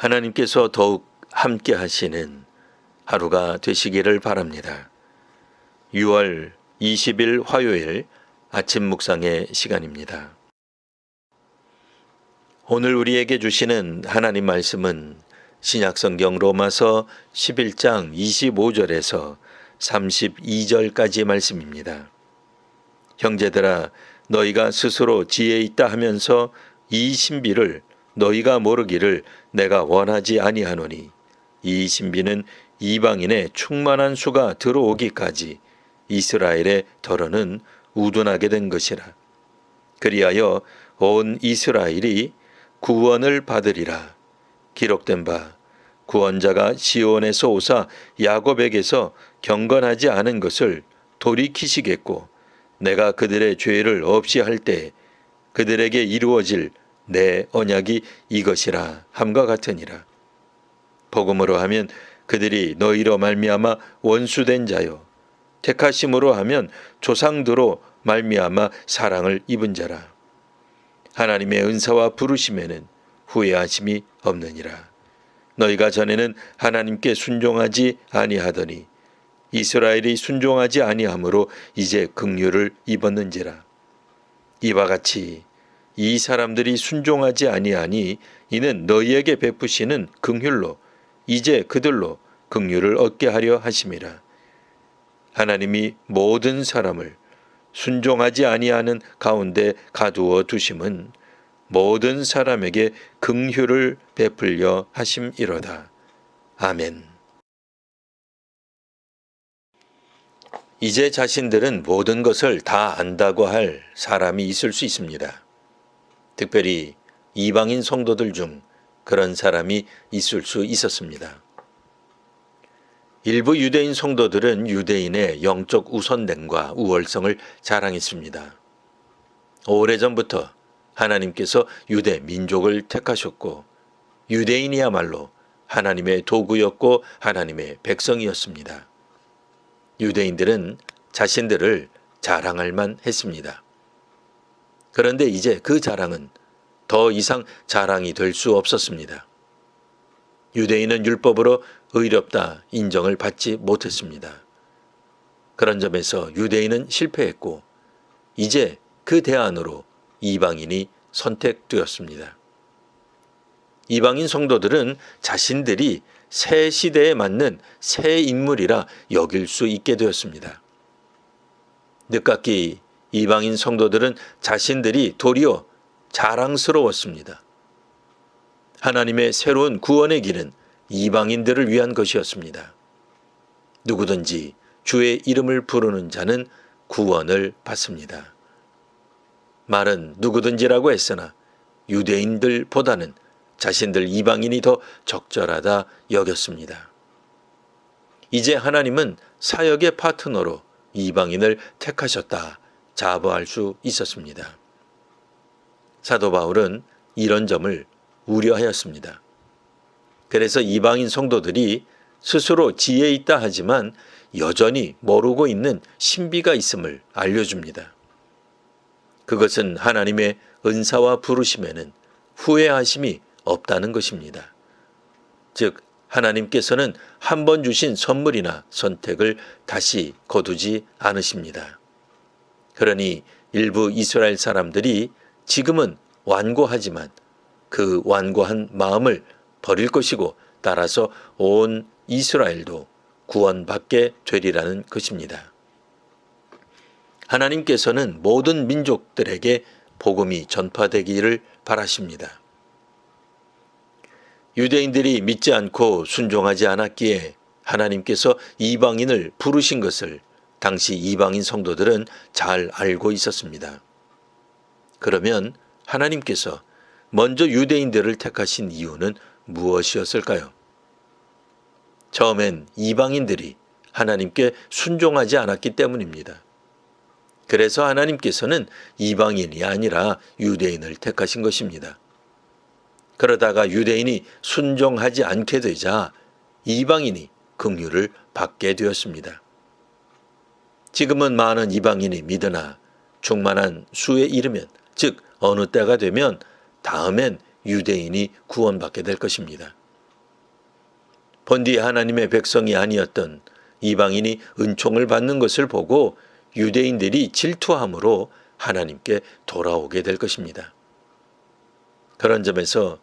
하나님께서 더욱 함께 하시는 하루가 되시기를 바랍니다. 6월 20일 화요일 아침 묵상의 시간입니다. 오늘 우리에게 주시는 하나님 말씀은 신약성경 로마서 11장 25절에서 32절까지 말씀입니다. 형제들아, 너희가 스스로 지혜 있다 하면서 이 신비를 너희가 모르기를 내가 원하지 아니하노니, 이 신비는 이방인의 충만한 수가 들어오기까지 이스라엘의 덜어는 우둔하게 된 것이라. 그리하여 온 이스라엘이 구원을 받으리라. 기록된 바 구원자가 시온에서 오사 야곱에게서 경건하지 않은 것을 돌이키시겠고, 내가 그들의 죄를 없이 할 때 그들에게 이루어질 내 언약이 이것이라 함과 같으니라. 복음으로 하면 그들이 너희로 말미암아 원수된 자요, 택하심으로 하면 조상들로 말미암아 사랑을 입은 자라. 하나님의 은사와 부르심에는 후회하심이 없느니라. 너희가 전에는 하나님께 순종하지 아니하더니 이스라엘이 순종하지 아니하므로 이제 긍휼을 입었는지라. 이와 같이 이 사람들이 순종하지 아니하니 이는 너희에게 베푸시는 긍휼로 이제 그들로 긍휼을 얻게 하려 하심이라. 하나님이 모든 사람을 순종하지 아니하는 가운데 가두어 두심은 모든 사람에게 긍휼을 베풀려 하심이로다. 아멘. 이제 자신들은 모든 것을 다 안다고 할 사람이 있을 수 있습니다. 특별히 이방인 성도들 중 그런 사람이 있을 수 있었습니다. 일부 유대인 성도들은 유대인의 영적 우선됨과 우월성을 자랑했습니다. 오래전부터 하나님께서 유대 민족을 택하셨고 유대인이야말로 하나님의 도구였고 하나님의 백성이었습니다. 유대인들은 자신들을 자랑할 만 했습니다. 그런데 이제 그 자랑은 더 이상 자랑이 될 수 없었습니다. 유대인은 율법으로 의롭다 인정을 받지 못했습니다. 그런 점에서 유대인은 실패했고 이제 그 대안으로 이방인이 선택되었습니다. 이방인 성도들은 자신들이 새 시대에 맞는 새 인물이라 여길 수 있게 되었습니다. 늦깎이 이방인 성도들은 자신들이 도리어 자랑스러웠습니다. 하나님의 새로운 구원의 길은 이방인들을 위한 것이었습니다. 누구든지 주의 이름을 부르는 자는 구원을 받습니다. 말은 누구든지라고 했으나 유대인들보다는 자신들 이방인이 더 적절하다 여겼습니다. 이제 하나님은 사역의 파트너로 이방인을 택하셨다 자부할 수 있었습니다. 사도 바울은 이런 점을 우려하였습니다. 그래서 이방인 성도들이 스스로 지혜 있다 하지만 여전히 모르고 있는 신비가 있음을 알려줍니다. 그것은 하나님의 은사와 부르심에는 후회하심이 없다는 것입니다. 즉 하나님께서는 한 번 주신 선물이나 선택을 다시 거두지 않으십니다. 그러니 일부 이스라엘 사람들이 지금은 완고하지만 그 완고한 마음을 버릴 것이고 따라서 온 이스라엘도 구원받게 되리라는 것입니다. 하나님께서는 모든 민족들에게 복음이 전파되기를 바라십니다. 유대인들이 믿지 않고 순종하지 않았기에 하나님께서 이방인을 부르신 것을 당시 이방인 성도들은 잘 알고 있었습니다. 그러면 하나님께서 먼저 유대인들을 택하신 이유는 무엇이었을까요? 처음엔 이방인들이 하나님께 순종하지 않았기 때문입니다. 그래서 하나님께서는 이방인이 아니라 유대인을 택하신 것입니다. 그러다가 유대인이 순종하지 않게 되자 이방인이 긍휼을 받게 되었습니다. 지금은 많은 이방인이 믿으나 충만한 수에 이르면, 즉 어느 때가 되면 다음엔 유대인이 구원받게 될 것입니다. 본디 하나님의 백성이 아니었던 이방인이 은총을 받는 것을 보고 유대인들이 질투함으로 하나님께 돌아오게 될 것입니다. 그런 점에서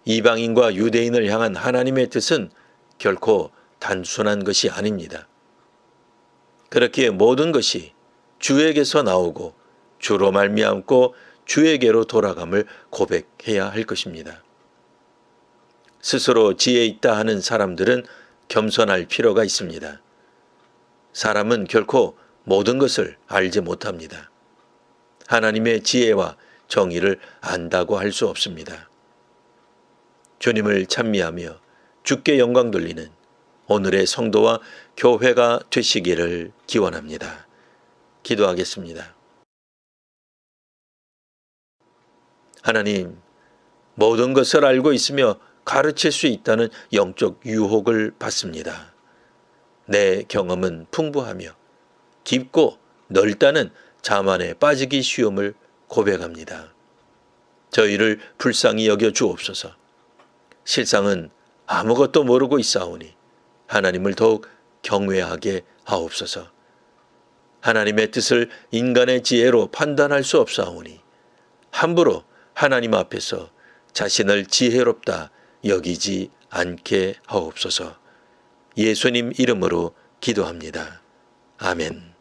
이방인과 유대인을 향한 하나님의 뜻은 결코 단순한 것이 아닙니다. 그렇기에 모든 것이 주에게서 나오고 주로 말미암고 주에게로 돌아감을 고백해야 할 것입니다. 스스로 지혜 있다 하는 사람들은 겸손할 필요가 있습니다. 사람은 결코 모든 것을 알지 못합니다. 하나님의 지혜와 정의를 안다고 할 수 없습니다. 주님을 찬미하며 주께 영광 돌리는 오늘의 성도와 교회가 되시기를 기원합니다. 기도하겠습니다. 하나님, 모든 것을 알고 있으며 가르칠 수 있다는 영적 유혹을 받습니다. 내 경험은 풍부하며 깊고 넓다는 자만에 빠지기 쉬움을 고백합니다. 저희를 불쌍히 여겨 주옵소서. 실상은 아무것도 모르고 있사오니 하나님을 더욱 경외하게 하옵소서. 하나님의 뜻을 인간의 지혜로 판단할 수 없사오니 함부로 하나님 앞에서 자신을 지혜롭다 여기지 않게 하옵소서. 예수님 이름으로 기도합니다. 아멘.